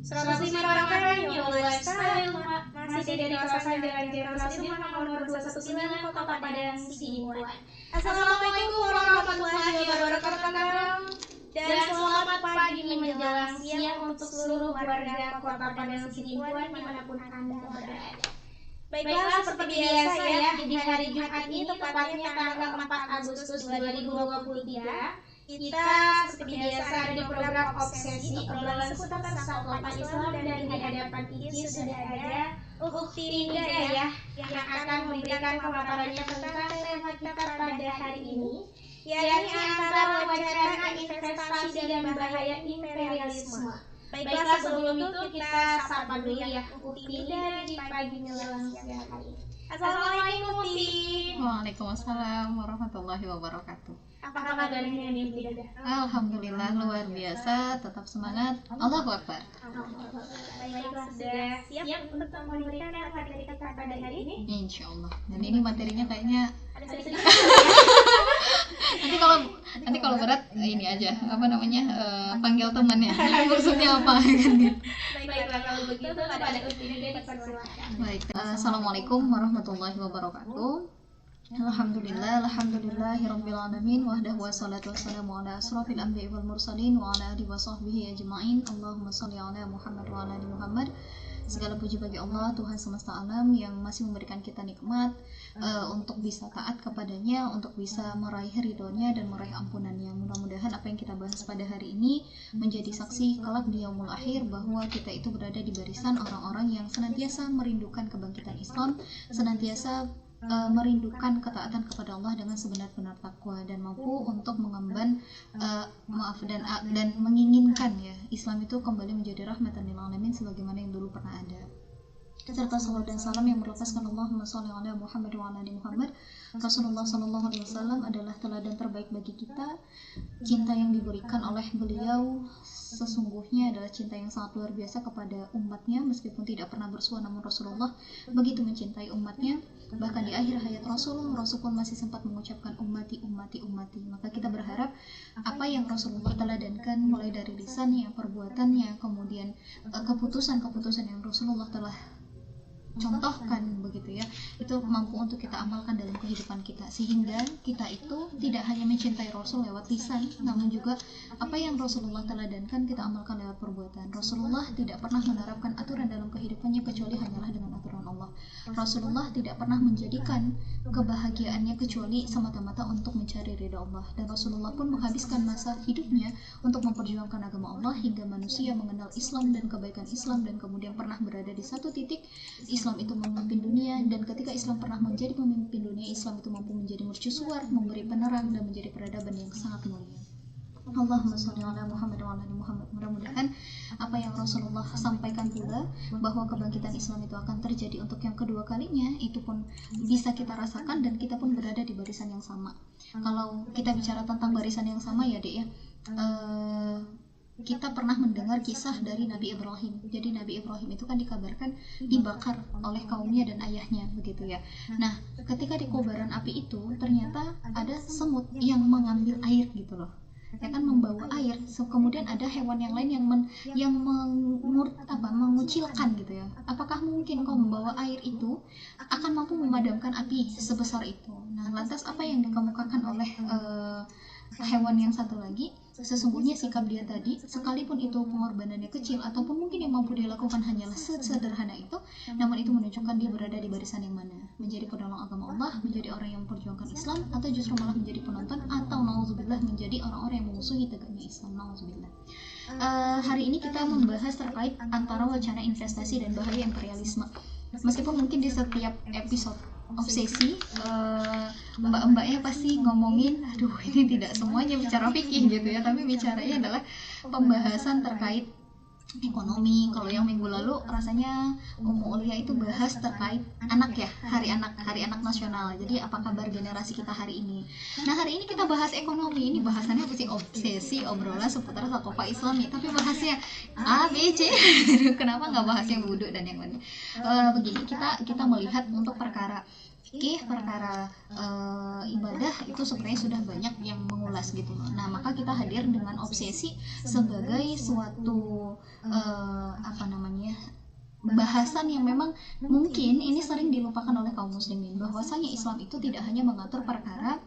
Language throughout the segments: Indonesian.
105 Makanan Your Lifestyle masih dari kawasan Jalan Jenderal Sudirman nomor 219 Kota Padang, Sidimpuan. Assalamualaikum warahmatullahi wabarakatuh. Dan selamat pagi menjelang siang untuk seluruh warga Kota Padang, Sidimpuan dimanapun Anda berada. Baiklah, seperti biasa ya, di hari Jumat ini tepatnya tanggal 4 Agustus 2023, kita seperti biasa ada di program Obsesi, obrolan seputar kehidupan Islam, dan di hadapan Ici sudah ada Ukti Linda ya, yang akan memberikan pemaparannya tentang tema kita pada hari ini, yakni antara wacana investasi dan bahaya imperialisme. Baiklah, sebelum itu kita sapa dulu ya Ukti Linda di pagi menjelang siang hari ini. Assalamualaikum Ukti. Waalaikumsalam warahmatullahi wabarakatuh. Apa kabarnya nih Linda? Alhamdulillah luar biasa, tetap semangat. Allahu Akbar. Baiklah, sudah siap untuk memberikan materi kita pada hari ini? Insya Allah. Dan ini materinya kayaknya Ada sedikit nanti kalau berat ini aja panggil teman ya. Maksudnya apa kan gitu. Baiklah, kalau begitu pada Ukti Linda dipersilakan. Baik. Assalamualaikum warahmatullahi wabarakatuh. Alhamdulillahirabbil alamin wahdahu wassalatu wassalamu ala asrofil anbiya'i wal mursalin wa ala alihi wa sahbihi ajma'in. Allahumma shalli ala Muhammad wa ala ali Muhammad. Segala puji bagi Allah, Tuhan semesta alam yang masih memberikan kita nikmat untuk bisa taat kepadanya, untuk bisa meraih ridhonya dan meraih ampunannya. Mudah-mudahan apa yang kita bahas pada hari ini menjadi saksi kelak di yaumul akhir bahwa kita itu berada di barisan orang-orang yang senantiasa merindukan kebangkitan Islam, senantiasa merindukan ketaatan kepada Allah dengan sebenar-benar takwa dan mampu untuk mengemban dan menginginkan ya Islam itu kembali menjadi rahmatan lil alamin sebagaimana yang dulu pernah ada. Serta salawat dan salam yang berlepaskan Allahumma sholli ala Muhammad wa ala ali Muhammad. Rasulullah sallallahu alaihi wasallam adalah teladan terbaik bagi kita. Cinta yang diberikan oleh beliau sesungguhnya adalah cinta yang sangat luar biasa kepada umatnya, meskipun tidak pernah bersua, namun Rasulullah begitu mencintai umatnya. Bahkan di akhir hayat Rasul pun masih sempat mengucapkan ummati. Maka kita berharap apa yang Rasulullah teladankan mulai dari lisannya, perbuatannya, kemudian keputusan-keputusan yang Rasulullah telah contohkan begitu ya, itu mampu untuk kita amalkan dalam kehidupan kita, sehingga kita itu tidak hanya mencintai Rasul lewat lisan, namun juga apa yang Rasulullah teladankan kita amalkan lewat perbuatan. Rasulullah tidak pernah menerapkan aturan dalam kehidupannya kecuali hanyalah dengan aturan Allah. Rasulullah tidak pernah menjadikan kebahagiaannya kecuali semata-mata untuk mencari ridha Allah, dan Rasulullah pun menghabiskan masa hidupnya untuk memperjuangkan agama Allah hingga manusia mengenal Islam dan kebaikan Islam, dan kemudian pernah berada di satu titik Islam itu memimpin dunia, dan ketika Islam pernah menjadi pemimpin dunia, Islam itu mampu menjadi mercusuar, memberi penerang, dan menjadi peradaban yang sangat mulia. Allahumma sholli ala Muhammad wa ala ali Muhammad. Mudah-mudahan apa yang Rasulullah sampaikan pula bahwa kebangkitan Islam itu akan terjadi untuk yang kedua kalinya, itu pun bisa kita rasakan dan kita pun berada di barisan yang sama. Kalau kita bicara tentang barisan yang sama ya Dek ya, kita pernah mendengar kisah dari Nabi Ibrahim. Jadi Nabi Ibrahim itu kan dikabarkan dibakar oleh kaumnya dan ayahnya begitu ya. Nah, ketika di kobaran api itu ternyata ada semut yang mengambil air gitu loh. Ya kan, membawa air. Kemudian ada hewan yang lain yang mengucilkan gitu ya. Apakah mungkin kau membawa air itu akan mampu memadamkan api sebesar itu? Nah, lantas apa yang dikemukakan oleh hewan yang satu lagi? Sesungguhnya sikap dia tadi, sekalipun itu pengorbanannya kecil ataupun mungkin yang mampu dia lakukan hanyalah sederhana itu, namun itu menunjukkan dia berada di barisan yang mana, menjadi penolong agama Allah, menjadi orang yang memperjuangkan Islam, atau justru malah menjadi penonton, atau na'udzubillah menjadi orang-orang yang memusuhi tegaknya Islam. Na'udzubillah. Hari ini kita membahas terkait antara wacana investasi dan bahaya imperialisme. Meskipun mungkin di setiap episode obsesi mbak-mbaknya pasti ngomongin, aduh ini tidak semuanya bicara fikih gitu ya, tapi bicaranya adalah pembahasan terkait ekonomi. Kalau yang minggu lalu rasanya Ummu Ulia itu bahas terkait anak ya, hari anak nasional. Jadi apa kabar generasi kita hari ini? Nah, hari ini kita bahas ekonomi. Ini bahasannya pasti obsesi, obrolan seputar Sakofa Islami, tapi bahasnya A, B, C. Kenapa nggak bahas yang wudhu dan yang lain? Begini, kita melihat untuk perkara fikih, perkara ibadah itu sebenarnya sudah banyak yang mengulas gitu loh. Nah, maka kita hadir dengan obsesi sebagai suatu bahasan yang memang mungkin ini sering dilupakan oleh kaum muslimin, bahwasanya Islam itu tidak hanya mengatur perkara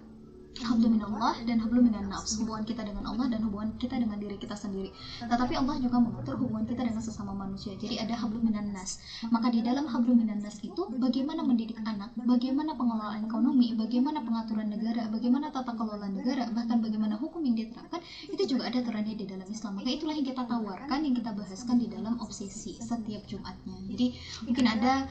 hablum minallah dan hablum minan nafs, hubungan kita dengan Allah dan hubungan kita dengan diri kita sendiri, tetapi Allah juga mengatur hubungan kita dengan sesama manusia. Jadi ada hablum minan nas. Maka di dalam hablum minan nas itu bagaimana mendidik anak, bagaimana pengelolaan ekonomi, bagaimana pengaturan negara, bagaimana tata kelola negara, bahkan bagaimana hukum yang diterapkan, itu juga ada aturannya di dalam Islam. Maka itulah yang kita tawarkan, yang kita bahaskan di dalam obsesi setiap Jumatnya. Jadi mungkin ada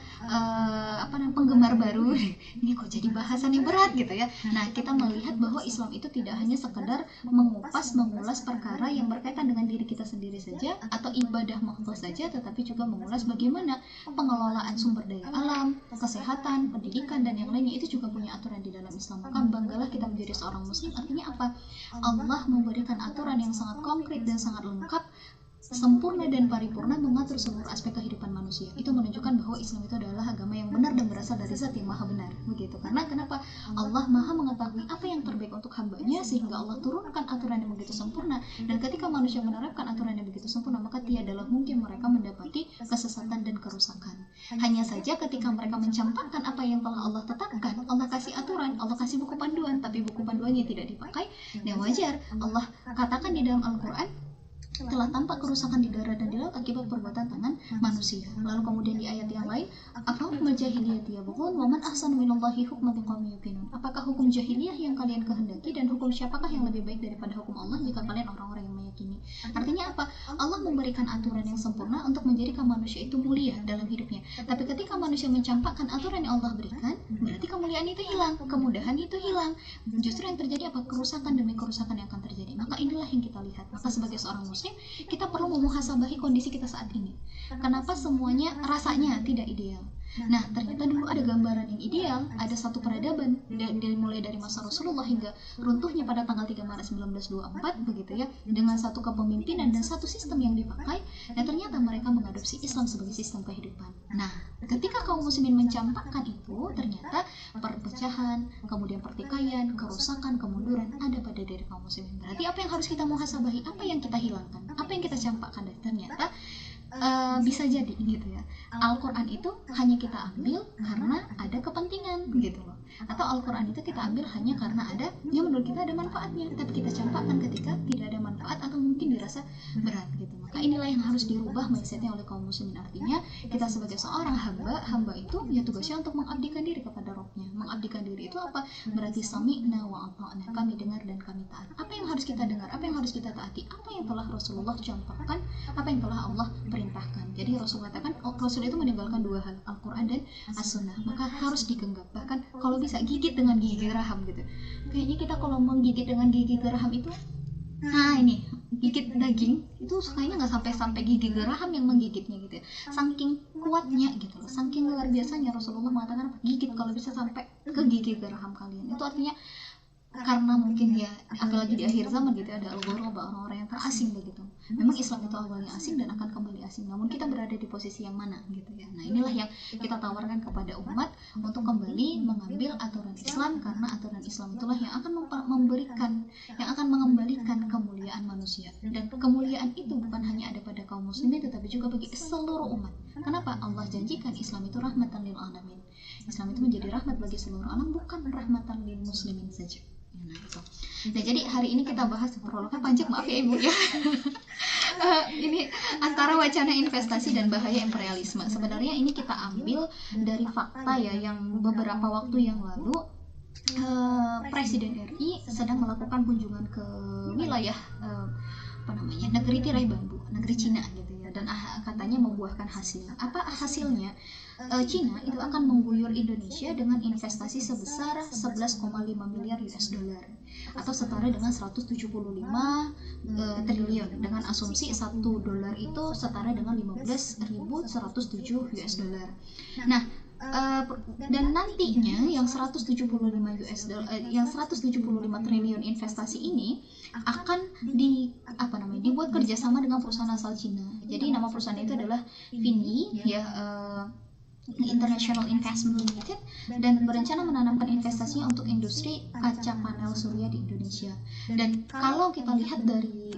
penggemar baru ini kok jadi bahasan yang berat gitu ya. Nah, kita melihat bahwa Islam itu tidak hanya sekedar mengulas perkara yang berkaitan dengan diri kita sendiri saja atau ibadah makhluk saja, tetapi juga mengulas bagaimana pengelolaan sumber daya alam, kesehatan, pendidikan, dan yang lainnya itu juga punya aturan di dalam Islam. Maka banggalah kita menjadi seorang muslim. Artinya apa? Allah memberikan aturan yang sangat konkret dan sangat lengkap, sempurna dan paripurna mengatur seluruh aspek kehidupan manusia. Itu menunjukkan bahwa Islam itu adalah agama yang benar dan berasal dari Zat yang Maha Benar, begitu. Karena kenapa? Allah Maha mengetahui apa yang terbaik untuk hambanya, sehingga Allah turunkan aturan yang begitu sempurna. Dan ketika manusia menerapkan aturan yang begitu sempurna, maka tiadalah mungkin mereka mendapati kesesatan dan kerusakan. Hanya saja ketika mereka mencampakkan apa yang telah Allah tetapkan, Allah kasih aturan, Allah kasih buku panduan, tapi buku panduannya tidak dipakai, ya wajar. Allah katakan di dalam Al-Quran, telah tampak kerusakan di darat dan di laut akibat perbuatan tangan manusia. Lalu kemudian di ayat yang lain, afahumul jahiliyati yabghun wa man ahsanu minallahi hukman liqaumin yuqinun. Apakah hukum jahiliyah yang kalian kehendaki, dan hukum siapakah yang lebih baik daripada hukum Allah jika kalian orang-orang yang meyakini? Artinya apa? Allah memberikan aturan yang sempurna untuk menjadikan manusia itu mulia dalam hidupnya. Tapi ketika manusia mencampakkan aturan yang Allah berikan, berarti kemuliaan itu hilang, kemudahan itu hilang. Justru yang terjadi apa? Kerusakan demi kerusakan yang akan terjadi. Maka inilah yang kita lihat. Maka sebagai seorang muslim, kita perlu memuhasabahi kondisi kita saat ini. Kenapa semuanya rasanya tidak ideal? Nah, ternyata dulu ada gambaran yang ideal, ada satu peradaban mulai dari masa Rasulullah hingga runtuhnya pada tanggal 3 Maret 1924 begitu ya, dengan satu kepemimpinan dan satu sistem yang dipakai, dan ternyata mereka mengadopsi Islam sebagai sistem kehidupan. Nah, ketika kaum muslimin mencampakkan itu, ternyata perpecahan, kemudian pertikaian, kerusakan, kemunduran ada pada diri kaum muslimin. Berarti apa yang harus kita muhasabahi? Apa yang kita hilangkan? Apa yang kita campakkan? Dan ternyata bisa jadi gitu ya, Al-Quran itu hanya kita ambil karena ada kepentingan gitu loh, atau Al-Quran itu kita ambil hanya karena ada yang menurut kita ada manfaatnya, tapi kita campakkan ketika tidak ada manfaat atau mungkin dirasa berat gitu. Maka inilah yang harus dirubah mindsetnya oleh kaum muslimin. Artinya kita sebagai seorang hamba itu ya tugasnya untuk mengabdikan diri kepada Rabbnya. Mengabdikan diri itu apa? Berarti sami'na wa ata'na, kami dengar dan kami taat. Apa yang harus kita dengar? Apa yang harus kita taati? Apa yang telah Rasulullah campakkan? Apa yang telah Allah perintahkan? Jadi Rasul katakan, Rasul itu meninggalkan dua hal, Al-Quran dan As-Sunnah. Maka harus digenggam, bahkan kalau bisa gigit dengan gigi geraham gitu. Kayaknya kita kalau menggigit dengan gigi geraham itu, nah ini gigit daging itu kayaknya nggak sampai gigi geraham yang menggigitnya gitu ya. Saking kuatnya gitu loh, saking luar biasanya Rasulullah mengatakan gigit kalau bisa sampai ke gigi geraham kalian. Itu artinya karena mungkin ya apalagi di akhir zaman gitu ada al-ghuraba, orang-orang yang terasing begitu. Memang Islam itu awalnya asing dan akan kembali asing, namun kita berada di posisi yang mana gitu ya. Nah, inilah yang kita tawarkan kepada umat untuk kembali mengambil aturan Islam, karena aturan Islam itulah yang akan memberikan, yang akan mengembalikan kemuliaan manusia. Dan kemuliaan itu bukan hanya ada pada kaum muslimin tetapi juga bagi seluruh umat. Kenapa? Allah janjikan Islam itu rahmatan lil alamin. Islam itu menjadi rahmat bagi seluruh alam, bukan rahmatan lil muslimin saja. Nah, itu. Nah, jadi hari ini kita bahas prolognya panjang, maaf ya Ibu ya. Ini antara wacana investasi dan bahaya imperialisme. Sebenarnya ini kita ambil dari fakta ya, yang beberapa waktu yang lalu Presiden RI sedang melakukan kunjungan ke wilayah negeri tirai bambu, negeri Cina gitu ya, dan katanya membuahkan hasil. Apa hasilnya? Cina itu akan mengguyur Indonesia dengan investasi sebesar 11,5 miliar US dollar atau setara dengan 175 triliun, dengan asumsi 1 dolar itu setara dengan 15.107 US dollar. Nah, dan nantinya yang 175 triliun investasi ini akan dibuat kerjasama dengan perusahaan asal Cina. Jadi nama perusahaan itu adalah Vindi ya, International Investment Limited dan berencana menanamkan investasinya untuk industri kaca panel surya di Indonesia. Dan kalau kita lihat dari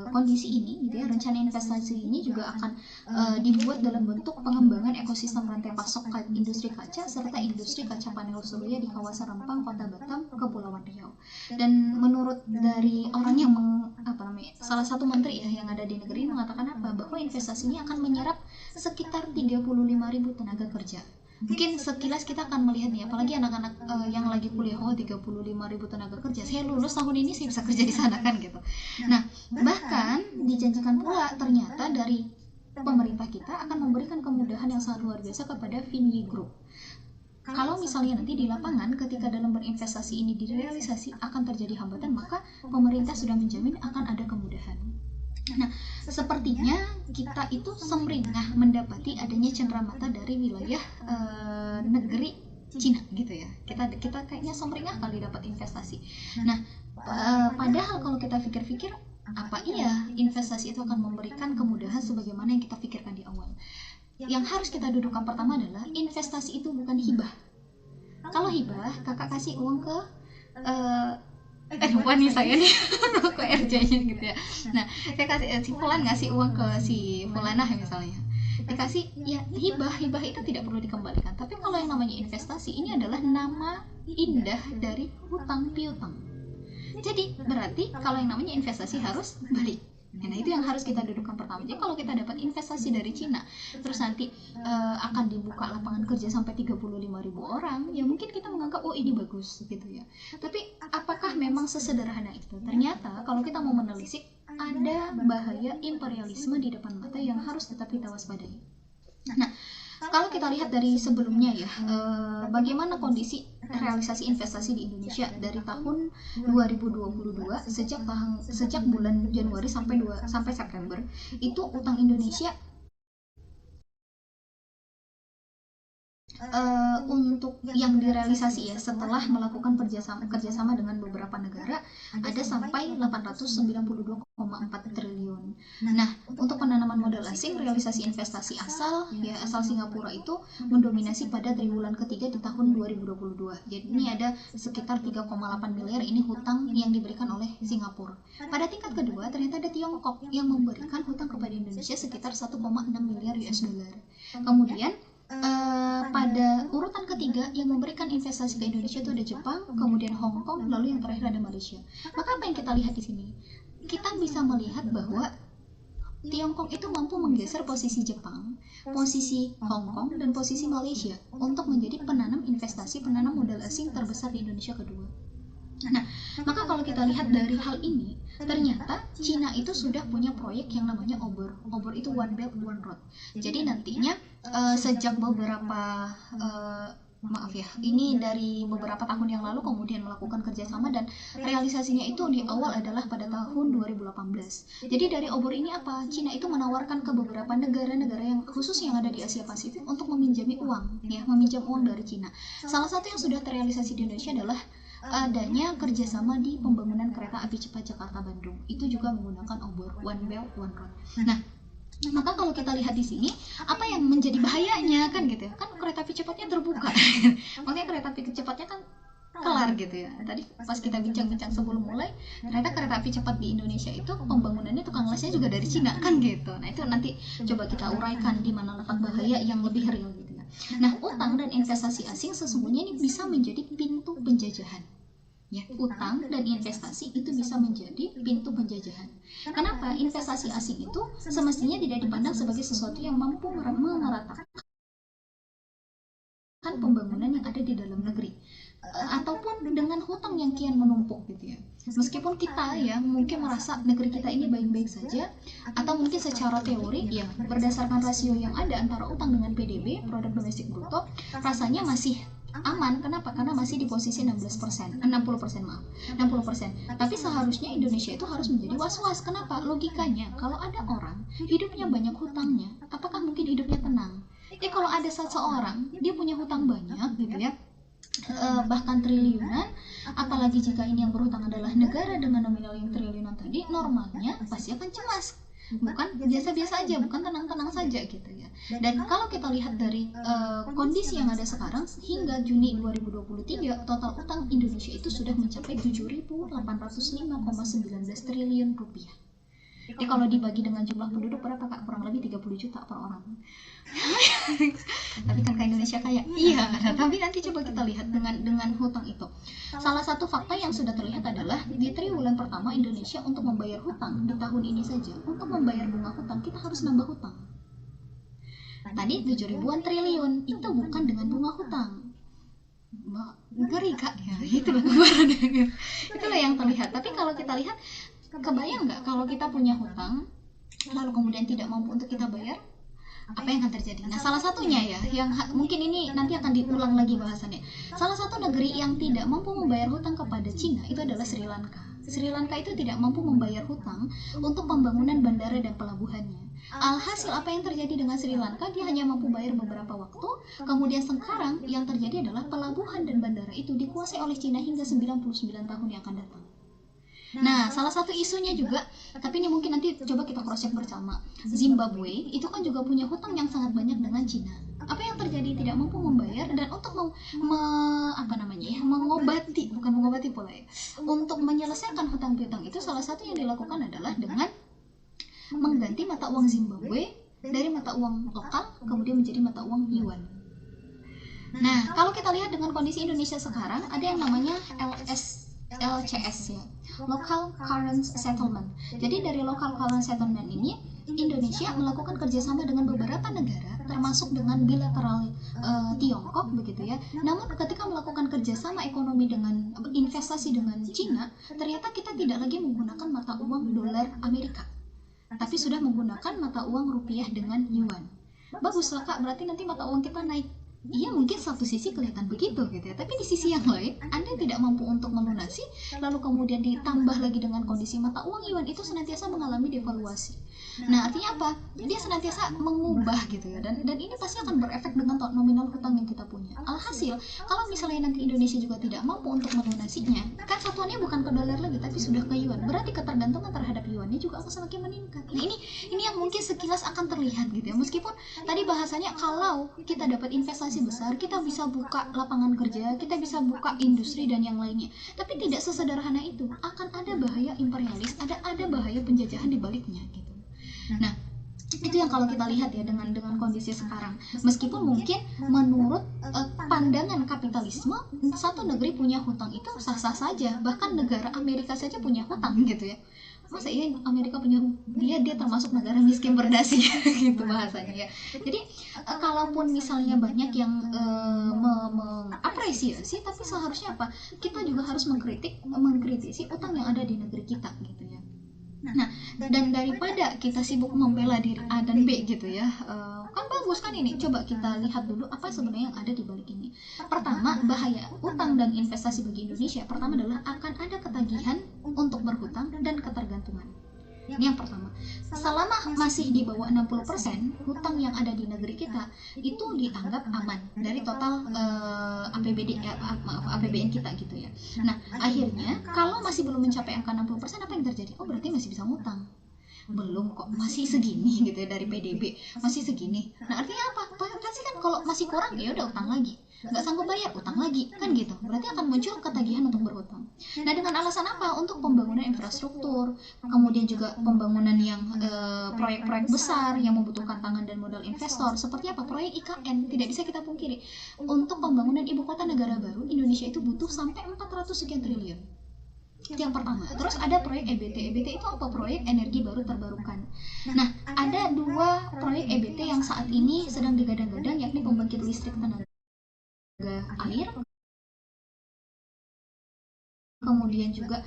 kondisi ini, gitu ya, rencana investasi ini juga akan dibuat dalam bentuk pengembangan ekosistem rantai pasok industri kaca serta industri kaca panel surya di kawasan Rempang, Kota Batam, Kepulauan Riau. Dan menurut dari orang yang salah satu menteri ya yang ada di negeri ini mengatakan bahwa investasi ini akan menyerap sekitar 35.000 tenaga kerja. Mungkin sekilas kita akan melihat nih, apalagi anak-anak yang lagi kuliah, 35.000 tenaga kerja, saya lulus tahun ini saya bisa kerja di sana kan gitu. Nah, bahkan dijanjikan pula ternyata dari pemerintah kita akan memberikan kemudahan yang sangat luar biasa kepada Vinyi Group. Kalau misalnya nanti di lapangan ketika dalam berinvestasi ini direalisasi akan terjadi hambatan, maka pemerintah sudah menjamin akan ada kemudahan. Nah, sepertinya kita itu sumringah mendapati adanya cenderamata dari wilayah negeri Cina gitu ya. Kita kayaknya sumringah kali dapat investasi. Nah, padahal kalau kita pikir-pikir, apa iya investasi itu akan memberikan kemudahan sebagaimana yang kita pikirkan di awal? Yang harus kita dudukkan pertama adalah investasi itu bukan hibah. Kalau hibah, kakak kasih uang ke lupa nih saya nih ke RJ-nya gitu ya. Nah, saya kasih si Fulan ngasih uang ke si Fulanah misalnya, dikasih ya hibah itu tidak perlu dikembalikan. Tapi kalau yang namanya investasi ini adalah nama indah dari hutang piutang. Jadi berarti kalau yang namanya investasi harus balik. Nah, itu yang harus kita dudukkan pertama. Jadi kalau kita dapat investasi dari Cina, terus nanti akan dibuka lapangan kerja sampai 35.000 orang, ya mungkin kita menganggap oh ini bagus gitu ya. Tapi apakah memang sesederhana itu? Ternyata kalau kita mau menelisik, ada bahaya imperialisme di depan mata yang harus tetap kita waspadai. Nah, kalau kita lihat dari sebelumnya ya, bagaimana kondisi realisasi investasi di Indonesia dari tahun 2022 sejak bulan Januari sampai September, itu utang Indonesia untuk yang direalisasi ya setelah melakukan kerjasama dengan beberapa negara ada sampai 892,4 triliun. Nah, untuk penanaman modal asing, realisasi investasi asal Singapura itu mendominasi pada triwulan ketiga di tahun 2022. Jadi ini ada sekitar 3,8 miliar ini hutang yang diberikan oleh Singapura. Pada tingkat kedua ternyata ada Tiongkok yang memberikan hutang kepada Indonesia sekitar 1,6 miliar US dollar. Kemudian pada urutan ketiga yang memberikan investasi ke Indonesia itu ada Jepang, kemudian Hong Kong, lalu yang terakhir ada Malaysia. Maka apa yang kita lihat di sini? Kita bisa melihat bahwa Tiongkok itu mampu menggeser posisi Jepang, posisi Hong Kong, dan posisi Malaysia untuk menjadi penanam modal asing terbesar di Indonesia kedua. Nah, maka kalau kita lihat dari hal ini, ternyata Cina itu sudah punya proyek yang namanya OBOR. OBOR itu One Belt One Road. Jadi nantinya sejak beberapa ini dari beberapa tahun yang lalu kemudian melakukan kerjasama dan realisasinya itu di awal adalah pada tahun 2018. Jadi dari OBOR ini apa? Cina itu menawarkan ke beberapa negara-negara yang khusus yang ada di Asia Pasifik untuk meminjam uang dari Cina. Salah satu yang sudah terrealisasi di Indonesia adalah adanya kerjasama di pembangunan kereta api cepat Jakarta-Bandung. Itu juga menggunakan OBOR One Belt One Road. Nah, maka kalau kita lihat di sini, apa yang menjadi bahayanya kan gitu ya? Kan kereta api cepatnya terbuka. Makanya kereta api cepatnya kan kelar gitu ya. Tadi pas kita bincang-bincang sebelum mulai, ternyata kereta api cepat di Indonesia itu pembangunannya tukang lesnya juga dari Cina kan gitu. Nah, itu nanti coba kita uraikan di mana letak bahaya yang lebih real gitu ya. Nah, utang dan investasi asing sesungguhnya ini bisa menjadi pintu penjajahan. Ya, utang dan investasi itu bisa menjadi pintu penjajahan. Kenapa? Investasi asing itu semestinya tidak dipandang sebagai sesuatu yang mampu meratakan pembangunan yang ada di dalam negeri, ataupun dengan hutang yang kian menumpuk gitu ya. Meskipun kita ya mungkin merasa negeri kita ini baik-baik saja, atau mungkin secara teori ya berdasarkan rasio yang ada antara utang dengan PDB, produk domestik bruto, rasanya masih aman. Kenapa? Karena masih di posisi 60%. Tapi seharusnya Indonesia itu harus menjadi was-was. Kenapa? Logikanya, kalau ada orang hidupnya banyak hutangnya, apakah mungkin hidupnya tenang? Kalau ada seseorang dia punya hutang banyak gitu ya, bahkan triliunan, apalagi jika ini yang berhutang adalah negara dengan nominal yang triliunan tadi, normalnya pasti akan cemas. bukan biasa-biasa aja, bukan tenang-tenang saja gitu ya. Dan kalau kita lihat dari kondisi yang ada sekarang hingga Juni 2023, total utang Indonesia itu sudah mencapai 7.805,19 triliun rupiah. Jadi kalau dibagi dengan jumlah penduduk berapa Kak? Kurang lebih 30 juta per orang. Tapi kan Indonesia kaya. Iya, tapi nanti coba kita lihat dengan hutang itu. Salah satu fakta yang sudah terlihat adalah di triwulan pertama Indonesia untuk membayar hutang di tahun ini saja, untuk membayar bunga hutang kita harus nambah hutang. Tadi 7 ribuan triliun, itu bukan dengan bunga hutang. Ngeri Kak ya, itulah gambarannya. Itulah yang terlihat. Tapi kalau kita lihat, kebayang nggak kalau kita punya hutang lalu kemudian tidak mampu untuk kita bayar, apa yang akan terjadi? Nah, salah satunya ya, yang mungkin ini nanti akan diulang lagi bahasannya. Salah satu negeri yang tidak mampu membayar hutang kepada Cina itu adalah Sri Lanka. Sri Lanka itu tidak mampu membayar hutang untuk pembangunan bandara dan pelabuhannya. Alhasil apa yang terjadi dengan Sri Lanka? Dia hanya mampu bayar beberapa waktu. Kemudian sekarang yang terjadi adalah pelabuhan dan bandara itu dikuasai oleh Cina hingga 99 tahun yang akan datang. Nah, salah satu isunya juga, tapi ini mungkin nanti coba kita cross check bersama. Zimbabwe itu kan juga punya hutang yang sangat banyak dengan Cina. Apa yang terjadi? Tidak mampu membayar, dan untuk mengobati pola ya. Untuk menyelesaikan hutang piutang itu, salah satu yang dilakukan adalah dengan mengganti mata uang Zimbabwe dari mata uang lokal kemudian menjadi mata uang yuan. Nah, kalau kita lihat dengan kondisi Indonesia sekarang, ada yang namanya LCS ya, Local Currency Settlement. Jadi dari Local Currency Settlement ini Indonesia melakukan kerjasama dengan beberapa negara, termasuk dengan bilateral Tiongkok begitu ya. Namun ketika melakukan kerjasama ekonomi dengan investasi dengan Cina, ternyata kita tidak lagi menggunakan mata uang dolar Amerika, tapi sudah menggunakan mata uang rupiah dengan yuan. Baguslah Kak, berarti nanti mata uang kita naik. Iya, mungkin satu sisi kelihatan begitu gitu ya, tapi di sisi yang lain Anda tidak mampu untuk melunasi, lalu kemudian ditambah lagi dengan kondisi mata uang yuan itu senantiasa mengalami devaluasi. Nah, artinya apa? Dia senantiasa mengubah gitu ya, dan ini pasti akan berefek dengan nominal hutang yang kita punya. Alhasil, kalau misalnya nanti Indonesia juga tidak mampu untuk melunasinya, kan satuannya bukan ke dolar lagi tapi sudah ke yuan, berarti ketergantungan terhadap yuannya juga akan semakin meningkat. Nah, ini yang mungkin sekilas akan terlihat gitu ya, meskipun tadi bahasanya kalau kita dapat investasi besar, kita bisa buka lapangan kerja, kita bisa buka industri dan yang lainnya. Tapi tidak sesederhana itu. Akan ada bahaya imperialis, ada bahaya penjajahan di baliknya gitu. Nah, itu yang kalau kita lihat ya dengan kondisi sekarang. Meskipun mungkin menurut pandangan kapitalisme, satu negeri punya hutang itu sah-sah saja. Bahkan negara Amerika saja punya hutang gitu ya. Masa iya Amerika punya, dia termasuk negara miskin berdasi gitu bahasanya ya. Jadi kalaupun misalnya banyak yang mengapresiasi, tapi seharusnya apa? Kita juga harus mengkritisi utang yang ada di negeri kita gitu ya. Nah, dan daripada kita sibuk membela diri A dan B gitu ya, kan bagus kan ini. Coba kita lihat dulu apa sebenarnya yang ada di balik ini. Pertama, bahaya utang dan investasi bagi Indonesia. Pertama adalah akan ada ketagihan untuk berhutang dan ketergantungan. Ini yang pertama. Selama masih di bawah 60%, hutang yang ada di negeri kita itu dianggap aman dari total APBN kita gitu ya. Nah, akhirnya kalau masih belum mencapai angka 60%, apa yang terjadi? Oh, berarti masih bisa ngutang. Belum kok, masih segini gitu ya dari PDB, masih segini. Nah, artinya apa? Pasti kan kalau masih kurang ya udah utang lagi. Nggak sanggup bayar, utang lagi, kan gitu. Berarti akan muncul ketagihan untuk berhutang. Nah, dengan alasan apa? Untuk pembangunan infrastruktur, kemudian juga pembangunan yang proyek-proyek besar yang membutuhkan tangan dan modal investor. Seperti apa? Proyek IKN, tidak bisa kita pungkiri. Untuk pembangunan ibu kota negara baru, Indonesia itu butuh sampai 400 sekian triliun. Itu yang pertama. Terus ada proyek EBT. EBT itu apa? Proyek energi baru terbarukan. Nah, ada 2 proyek EBT yang saat ini sedang digadang-gadang, yakni pembangkit listrik tenaga air, kemudian juga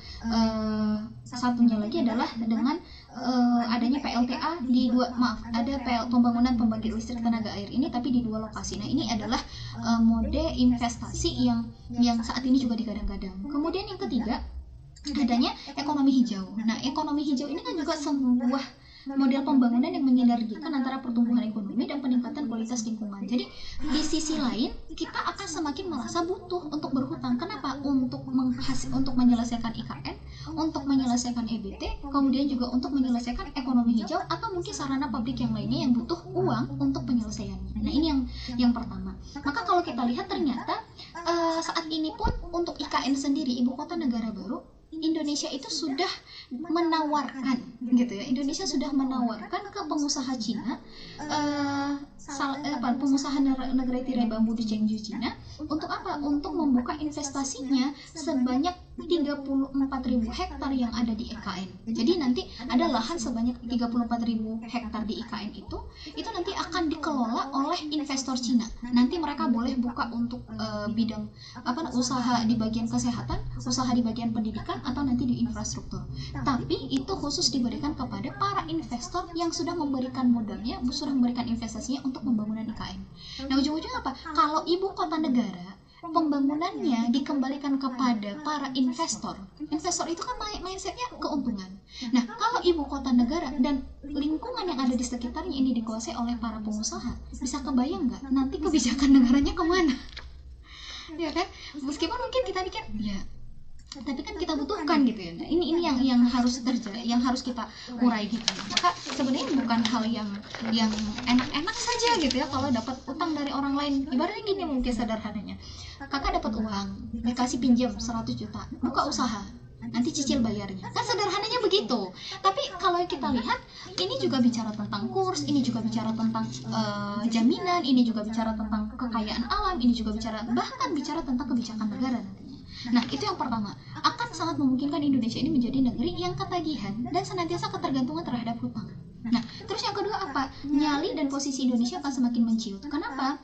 satunya lagi adalah dengan adanya PLTA di pembangunan pembangkit listrik tenaga air ini, tapi di 2 lokasi. Nah, ini adalah mode investasi yang saat ini juga digadang-gadang. Kemudian yang ketiga, adanya ekonomi hijau. Nah, ekonomi hijau ini kan juga sebuah model pembangunan yang menyinergikan antara pertumbuhan ekonomi dan peningkatan kualitas lingkungan. Jadi di sisi lain kita akan semakin merasa butuh untuk berhutang. Kenapa? Untuk menyelesaikan IKN, untuk menyelesaikan EBT, kemudian juga untuk menyelesaikan ekonomi hijau atau mungkin sarana publik yang lainnya yang butuh uang untuk penyelesaiannya. Nah, ini yang pertama. Maka kalau kita lihat ternyata saat ini pun untuk IKN sendiri, ibu kota negara baru, Indonesia itu sudah menawarkan gitu ya. Indonesia sudah menawarkan ke pengusaha Cina, pengusaha negara tirai bambu di Chengdu Cina, untuk apa? Untuk membuka investasinya sebanyak 34.000 hektar yang ada di IKN. Jadi nanti ada lahan sebanyak 34.000 hektar di IKN itu nanti akan dikelola oleh investor Cina. Nanti mereka boleh buka untuk bidang usaha di bagian kesehatan, usaha di bagian pendidikan, atau nanti di infrastruktur. Tapi itu khusus diberikan kepada para investor yang sudah memberikan modalnya, sudah memberikan investasinya untuk pembangunan IKN. Nah, ujung-ujungnya apa? Kalau ibu kota negara pembangunannya dikembalikan kepada para investor. Investor itu kan mindsetnya keuntungan. Nah, kalau ibu kota negara dan lingkungan yang ada di sekitarnya ini dikuasai oleh para pengusaha, bisa kebayang nggak nanti kebijakan negaranya kemana? Ya kan? Meskipun mungkin kita pikir, ya, tapi kan kita butuhkan gitu ya. Nah, ini yang harus terjadi, yang harus kita urai gitu. Maka sebenarnya bukan hal yang enak-enak saja gitu ya kalau dapat utang dari orang lain. Ibaratnya gini mungkin sederhananya. Kakak dapat uang, dikasih pinjam 100 juta, buka usaha, nanti cicil bayarnya. Kan sederhananya begitu. Tapi kalau kita lihat, ini juga bicara tentang kurs, ini juga bicara tentang jaminan, ini juga bicara tentang kekayaan alam, ini juga bahkan bicara tentang kebijakan negara nantinya. Nah, itu yang pertama, akan sangat memungkinkan Indonesia ini menjadi negeri yang ketagihan dan senantiasa ketergantungan terhadap hutang. Nah, terus yang kedua apa? Nyali dan posisi Indonesia akan semakin menciut. Kenapa?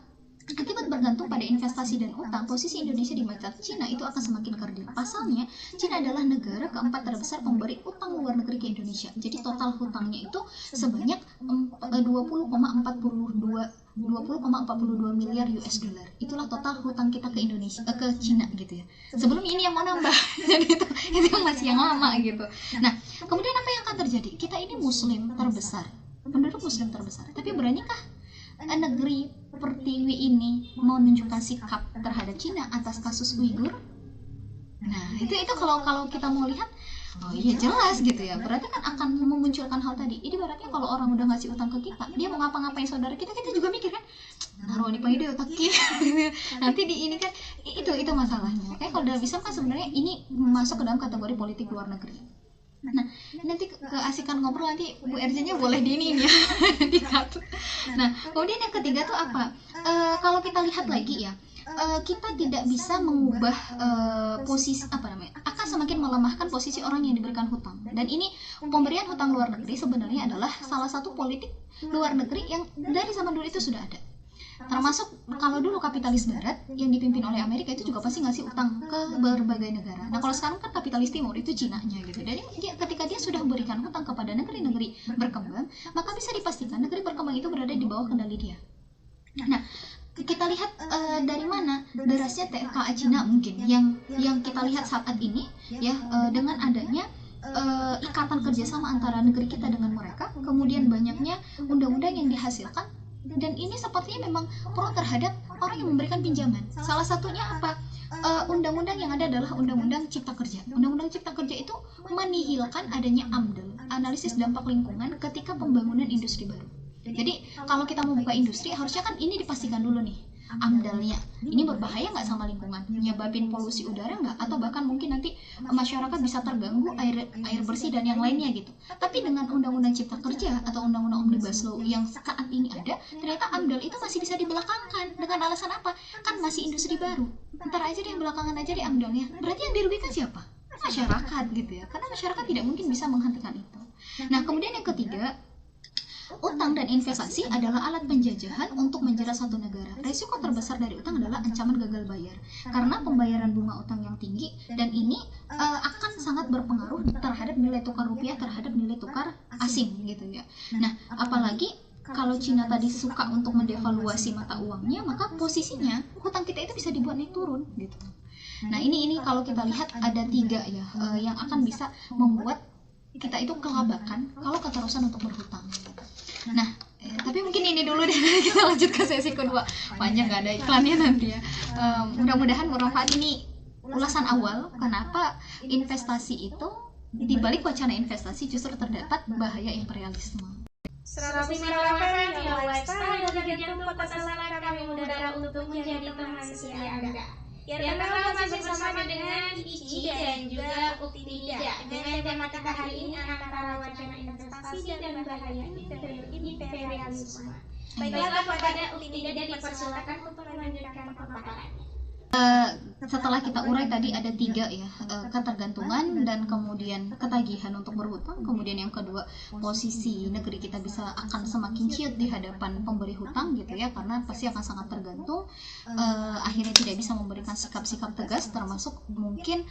Akibat bergantung pada investasi dan utang, posisi Indonesia di mata Cina itu akan semakin kerdil. Pasalnya, Cina adalah negara keempat terbesar pemberi utang luar negeri ke Indonesia. Jadi total hutangnya itu sebanyak 20,42 miliar US dollar. Itulah total hutang kita ke Indonesia, ke Cina gitu ya. Sebelum ini yang mau nambah. Jadi itu masih yang lama gitu. Nah, kemudian apa yang akan terjadi? Kita ini muslim terbesar, penduduk muslim terbesar. Tapi beranikah negeri pertiwi ini mau menunjukkan sikap terhadap Cina atas kasus Uighur? Nah, itu kalau kita mau lihat, oh iya jelas gitu ya. Berarti kan akan memunculkan hal tadi. Jadi berarti kalau orang udah ngasih utang ke kita, dia mau ngapa-ngapain saudara kita juga mikir kan, naruh ini pagi otak nanti di ini kan itu masalahnya. Kayak kalau dalam Islam kan sebenarnya ini masuk ke dalam kategori politik luar negeri. Nah, nanti keasikan ngobrol nanti Bu RJ-nya boleh di ini ya. Nah, kemudian yang ketiga tuh apa? Kalau kita lihat lagi ya, kita tidak bisa mengubah posisi akan semakin melemahkan posisi orang yang diberikan hutang. Dan ini pemberian hutang luar negeri sebenarnya adalah salah satu politik luar negeri yang dari zaman dulu itu sudah ada. Termasuk kalau dulu kapitalis barat yang dipimpin oleh Amerika itu juga pasti ngasih utang ke berbagai negara. Nah, kalau sekarang kan kapitalis timur itu Cina-nya gitu. Jadi ketika dia sudah memberikan hutang kepada negeri-negeri berkembang, maka bisa dipastikan negeri berkembang itu berada di bawah kendali dia. Nah, kita lihat dari mana derasnya TKA Cina mungkin yang kita lihat saat ini ya, dengan adanya ikatan kerjasama antara negeri kita dengan mereka, kemudian banyaknya undang-undang yang dihasilkan. Dan ini sepertinya memang pro terhadap orang yang memberikan pinjaman. Salah satunya apa? Undang-undang yang ada adalah Undang-Undang Cipta Kerja. Undang-Undang Cipta Kerja itu menihilkan adanya AMDAL, analisis dampak lingkungan, ketika pembangunan industri baru. Jadi kalau kita mau buka industri, harusnya kan ini dipastikan dulu nih AMDAL-nya. Ini berbahaya nggak sama lingkungan? Nyebabin polusi udara nggak? Atau bahkan mungkin nanti masyarakat bisa terganggu air bersih dan yang lainnya gitu. Tapi dengan Undang-Undang Cipta Kerja atau Undang-Undang Omnibus Law yang saat ini ada, ternyata AMDAL itu masih bisa dibelakangkan. Dengan alasan apa? Kan masih industri baru. Ntar aja deh belakangan aja deh AMDAL-nya. Berarti yang dirugikan siapa? Masyarakat gitu ya. Karena masyarakat tidak mungkin bisa menghentikan itu. Nah, kemudian yang ketiga, utang dan investasi adalah alat penjajahan untuk menjerat satu negara. Risiko terbesar dari utang adalah ancaman gagal bayar, karena pembayaran bunga utang yang tinggi, dan ini akan sangat berpengaruh terhadap nilai tukar rupiah terhadap nilai tukar asing gitu ya. Nah, apalagi kalau Cina tadi suka untuk mendevaluasi mata uangnya, maka posisinya hutang kita itu bisa dibuat naik turun gitu. Nah, ini kalau kita lihat ada 3 ya yang akan bisa membuat kita itu kelabakan kalau keterusan untuk berhutang. Nah, tapi mungkin ini dulu deh, kita lanjut ke sesi kedua. Panjang nggak ada iklannya nanti ya. Mudah-mudahan bermanfaat. Ini ulasan awal kenapa investasi itu di balik wacana investasi justru terdapat bahaya imperialisme. 105 FM yang lifestyle dari jantung kota Salak kami mengudara untuk menjadi teman setia Anda. Yang kenal masih bersama dengan Ici dan juga Uktida dengan tema kita hari ini antara wacana investasi dan bahaya imperialisme. Baiklah kepada Uktida dipersilakan untuk melanjutkan pemaparannya. Setelah kita urai tadi ada 3 ya, ketergantungan dan kemudian ketagihan untuk berhutang, kemudian yang kedua posisi negeri kita bisa akan semakin ciut di hadapan pemberi hutang gitu ya, karena pasti akan sangat tergantung, akhirnya tidak bisa memberikan sikap-sikap tegas, termasuk mungkin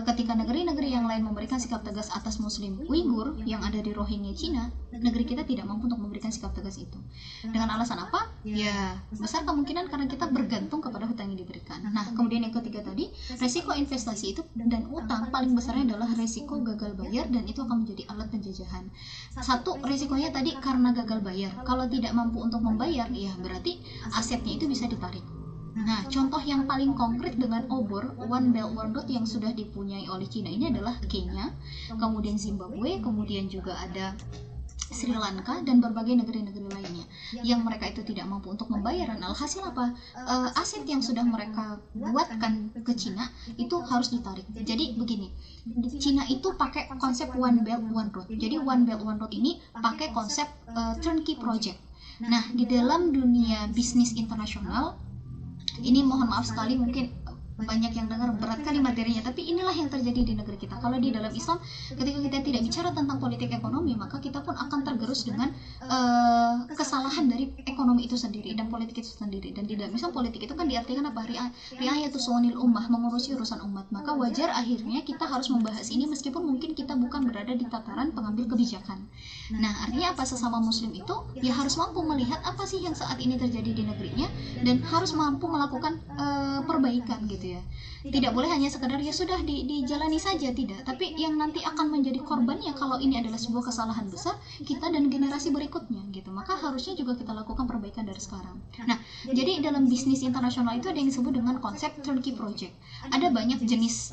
ketika negeri-negeri yang lain memberikan sikap tegas atas Muslim Uighur yang ada di Rohingya Cina, negeri kita tidak mampu untuk memberikan sikap tegas itu. Dengan alasan apa? Ya besar kemungkinan karena kita bergantung kepada hutang yang diberikan. Nah, kemudian yang ketiga tadi, resiko investasi itu dan utang paling besarnya adalah resiko gagal bayar dan itu akan menjadi alat penjajahan. Satu, resikonya tadi karena gagal bayar. Kalau tidak mampu untuk membayar, ya berarti asetnya itu bisa ditarik. Nah, contoh yang paling konkret dengan obor One Belt One Road yang sudah dipunyai oleh Cina ini adalah Kenya, kemudian Zimbabwe, kemudian juga ada Sri Lanka dan berbagai negeri-negeri lainnya yang mereka itu tidak mampu untuk membayar. Dan alhasil apa? Aset yang sudah mereka buatkan ke Cina itu harus ditarik. Jadi begini, Cina itu pakai konsep One Belt One Road. Jadi One Belt One Road ini pakai konsep turnkey project. Nah, di dalam dunia bisnis internasional ini mohon maaf sekali mungkin banyak yang dengar berat kali materinya, tapi inilah yang terjadi di negeri kita. Kalau di dalam Islam, ketika kita tidak bicara tentang politik ekonomi, maka kita pun akan tergerus dengan kesalahan dari ekonomi itu sendiri dan politik itu sendiri. Dan di dalam Islam, politik itu kan diartikan apa? Riayatus su'unil ummah, mengurusi urusan umat. Maka wajar akhirnya kita harus membahas ini meskipun mungkin kita bukan berada di tataran pengambil kebijakan. Nah, artinya apa? Sesama muslim itu ya harus mampu melihat apa sih yang saat ini terjadi di negerinya dan harus mampu melakukan perbaikan gitu ya. Tidak boleh hanya sekedar ya sudah dijalani saja, tidak. Tapi yang nanti akan menjadi korbannya kalau ini adalah sebuah kesalahan besar kita dan generasi berikutnya gitu. Maka harusnya juga kita lakukan perbaikan dari sekarang. Nah, jadi dalam bisnis internasional itu ada yang disebut dengan konsep turnkey project. Ada banyak jenis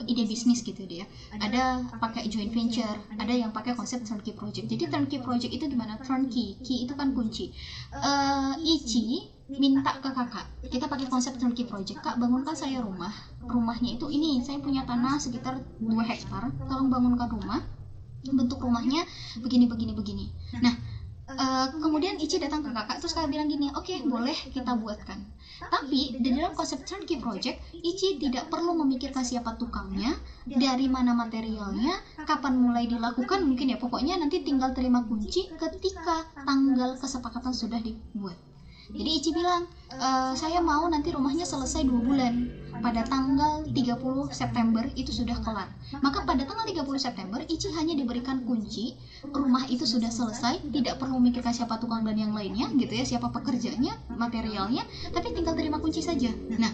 ide bisnis gitu dia. Ada pakai joint venture, ada yang pakai konsep turnkey project. Jadi turnkey project itu di mana turnkey, key itu kan kunci. Ichi minta ke kakak, kita pakai konsep turnkey project. Kak, bangunkan saya rumah. Rumahnya itu ini, saya punya tanah sekitar 2 hektar. Tolong bangunkan rumah. Bentuk rumahnya begini. Nah, kemudian Ichi datang ke kakak, terus kakak bilang gini, oke, boleh kita buatkan. Tapi di dalam konsep turnkey project, Ichi tidak perlu memikirkan siapa tukangnya, dari mana materialnya, kapan mulai dilakukan, mungkin ya pokoknya nanti tinggal terima kunci ketika tanggal kesepakatan sudah dibuat. Jadi Ichi bilang, saya mau nanti rumahnya selesai 2 bulan. Pada tanggal 30 September itu sudah kelar. Maka pada tanggal 30 September Ichi hanya diberikan kunci, rumah itu sudah selesai, tidak perlu memikirkan siapa tukang dan yang lainnya gitu ya, siapa pekerjanya, materialnya, tapi tinggal terima kunci saja. Nah,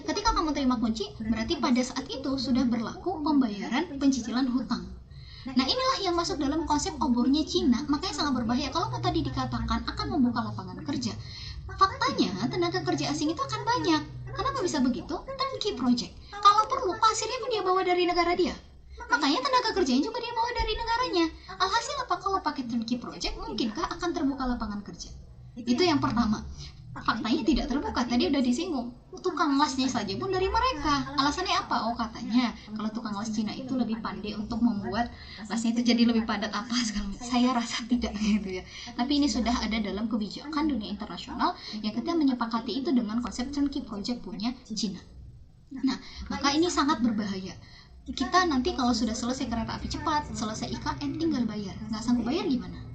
ketika kamu terima kunci, berarti pada saat itu sudah berlaku pembayaran pencicilan hutang. Nah, inilah yang masuk dalam konsep obornya Cina, makanya sangat berbahaya. Kalau tadi dikatakan akan membuka lapangan kerja, faktanya tenaga kerja asing itu akan banyak. Kenapa bisa begitu? Turnkey project. Kalau perlu, pasirnya pun dia bawa dari negara dia. Makanya tenaga kerjanya juga dia bawa dari negaranya. Alhasil apa? Kalau pakai turnkey project, mungkinkah akan terbuka lapangan kerja? Itu yang pertama. Faktanya tidak terbuka, tadi udah disinggung. Tukang lasnya saja pun dari mereka. Alasannya apa? Oh, katanya kalau tukang las Cina itu lebih pandai untuk membuat lasnya itu jadi lebih padat apa segala macam. Saya rasa tidak gitu ya. Tapi ini sudah ada dalam kebijakan dunia internasional yang kita menyepakati itu dengan konsep turnkey project punya Cina. Nah, maka ini sangat berbahaya. Kita nanti kalau sudah selesai kereta api cepat, selesai IKN, tinggal bayar. Nggak sanggup bayar gimana?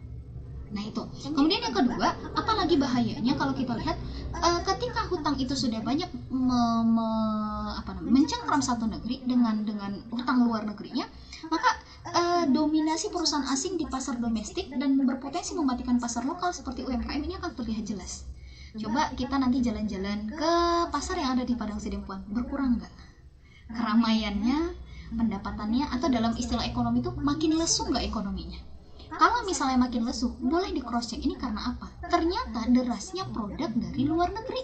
Nah itu. Kemudian yang kedua, apalagi bahayanya kalau kita lihat ketika hutang itu sudah banyak mencengkram satu negeri dengan hutang luar negerinya, maka dominasi perusahaan asing di pasar domestik dan berpotensi mematikan pasar lokal seperti UMKM ini akan terlihat jelas. Coba kita nanti jalan-jalan ke pasar yang ada di Padang Sidempuan, berkurang nggak keramaiannya, pendapatannya, atau dalam istilah ekonomi itu makin lesu nggak ekonominya? Kalau misalnya makin lesu, boleh di cross check ini karena apa? Ternyata derasnya produk dari luar negeri.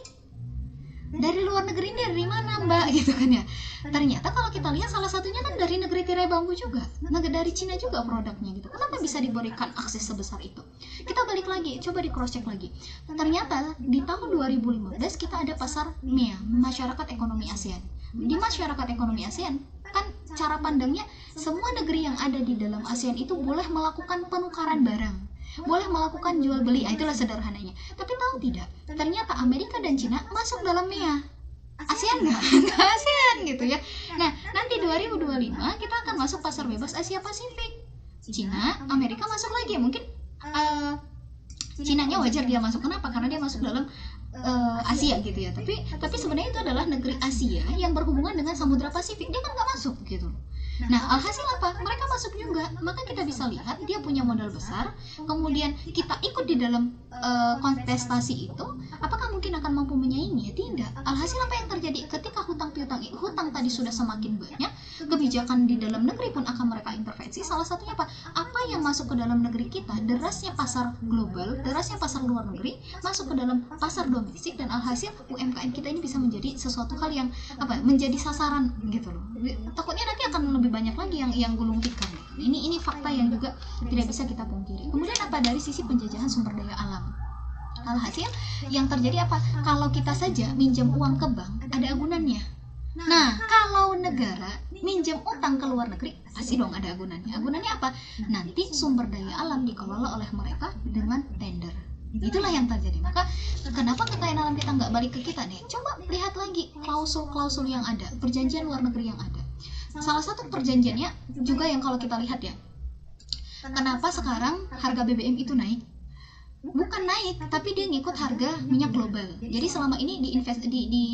dari luar negeri ini dari mana Mbak gitu kan ya. Ternyata kalau kita lihat salah satunya kan dari negeri tirai bambu juga, dari Cina juga produknya gitu. Kenapa bisa diberikan akses sebesar itu? Kita balik lagi, coba di cross check lagi. Ternyata di tahun 2015 kita ada pasar MEA, Masyarakat Ekonomi ASEAN. Di Masyarakat Ekonomi ASEAN kan cara pandangnya semua negeri yang ada di dalam ASEAN itu boleh melakukan penukaran barang, boleh melakukan jual beli, itulah sederhananya. Tapi tahu tidak, ternyata Amerika dan Cina masuk dalam MEA. ASEAN nggak ASEAN gitu ya. Nah nanti 2025 kita akan masuk pasar bebas Asia Pasifik. Cina, Amerika masuk lagi, mungkin Cinanya wajar dia masuk. Kenapa? Karena dia masuk dalam Asia gitu ya. Tapi sebenarnya itu adalah negeri Asia yang berhubungan dengan Samudra Pasifik. Dia kan nggak masuk gitu. Nah, alhasil apa? Mereka masuk juga. Maka kita bisa lihat dia punya modal besar. Kemudian kita ikut di dalam kontestasi itu, apakah mungkin akan mampu menyaingi? Ya, tidak. Alhasil apa yang terjadi? Ketika hutang tadi sudah semakin banyak, kebijakan di dalam negeri pun akan mereka intervensi. Salah satunya apa? Apa yang masuk ke dalam negeri kita, derasnya pasar global, derasnya pasar luar negeri, masuk ke dalam pasar domestik, dan alhasil UMKM kita ini bisa menjadi sesuatu hal yang menjadi sasaran gitu loh. Takutnya nanti akan lebih banyak lagi yang gulung tikar. Ini fakta yang juga tidak bisa kita pungkiri. Kemudian apa? Dari sisi penjajahan sumber daya alam. Alhasil yang terjadi apa? Kalau kita saja minjam uang ke bank, ada agunannya. Nah, kalau negara minjem utang ke luar negeri, pasti dong ada agunannya. Agunannya apa? Nanti sumber daya alam dikelola oleh mereka dengan tender. Itulah yang terjadi. Maka kenapa kekayaan alam kita nggak balik ke kita nih? Coba lihat lagi klausul-klausul yang ada, perjanjian luar negeri yang ada. Salah satu perjanjiannya juga yang kalau kita lihat ya, kenapa sekarang harga BBM itu naik? Bukan naik, tapi dia ngikut harga minyak global. Jadi selama ini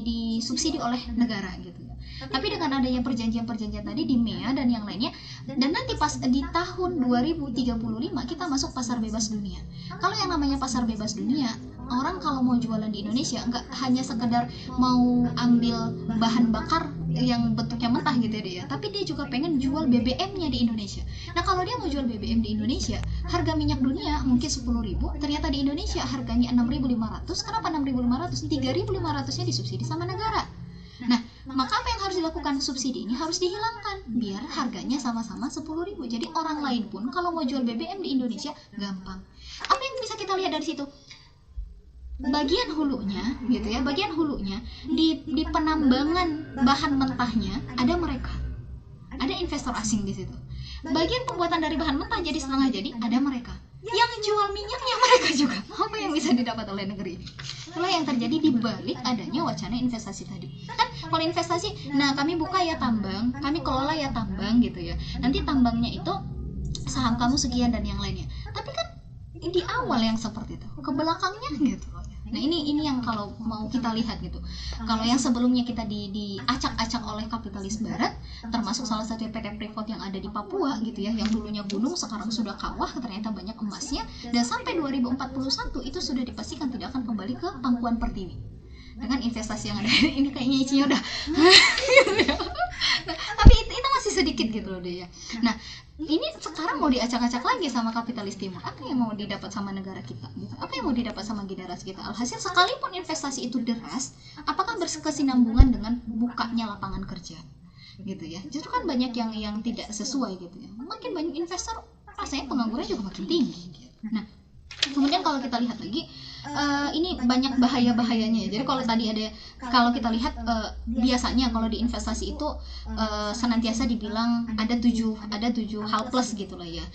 disubsidi oleh negara gitu. Tapi dengan adanya perjanjian-perjanjian tadi di MEA dan yang lainnya, dan nanti pas di tahun 2035 kita masuk pasar bebas dunia. Kalau yang namanya pasar bebas dunia, orang kalau mau jualan di Indonesia nggak hanya sekedar mau ambil bahan bakar yang bentuknya mentah gitu ya, tapi dia juga pengen jual BBM-nya di Indonesia. Nah kalau dia mau jual BBM di Indonesia, harga minyak dunia mungkin 10.000, ternyata di Indonesia harganya 6.500. Kenapa 6.500? 3.500-nya disubsidi sama negara. Nah, maka apa yang harus dilakukan? Subsidi ini harus dihilangkan biar harganya sama-sama 10.000. Jadi orang lain pun kalau mau jual BBM di Indonesia gampang. Apa yang bisa kita lihat dari situ? Bagian hulunya gitu ya, bagian hulunya di penambangan bahan mentahnya ada mereka. Ada investor asing di situ. Bagian pembuatan dari bahan mentah jadi setengah jadi ada mereka. Yang jual minyaknya mereka juga. Apa yang bisa didapat oleh negeri? Itulah yang terjadi di balik adanya wacana investasi tadi. Kan kalau investasi, nah kami buka ya tambang, kami kelola ya tambang gitu ya. Nanti tambangnya itu saham kamu sekian dan yang lainnya. Tapi kan di awal yang seperti itu, ke belakangnya gitu. Nah ini yang kalau mau kita lihat gitu. Kalau yang sebelumnya kita diacak-acak oleh kapitalis barat, termasuk salah satu PT Freeport yang ada di Papua gitu ya, yang dulunya gunung sekarang sudah kawah, ternyata banyak emasnya, dan sampai 2041 itu sudah dipastikan tidak akan kembali ke pangkuan Pertiwi. Dengan investasi yang ada ini kayaknya isinya udah nah, tapi itu masih sedikit gitu loh deh ya. Nah ini sekarang mau diacak-acak lagi sama kapitalis timur. Apa yang mau didapat sama negara kita gitu? Apa yang mau didapat sama generasi kita? Alhasil sekalipun investasi itu deras, apakah berkesinambungan dengan bukanya lapangan kerja gitu ya? Justru kan banyak yang tidak sesuai gitu ya. Makin banyak investor, rasanya pengangguran juga makin tinggi gitu. Nah kemudian kalau kita lihat lagi, ini banyak bahaya-bahayanya ya. Jadi kalau tadi kalau kita lihat biasanya kalau di investasi itu senantiasa dibilang ada tujuh hal plus gitu lah ya.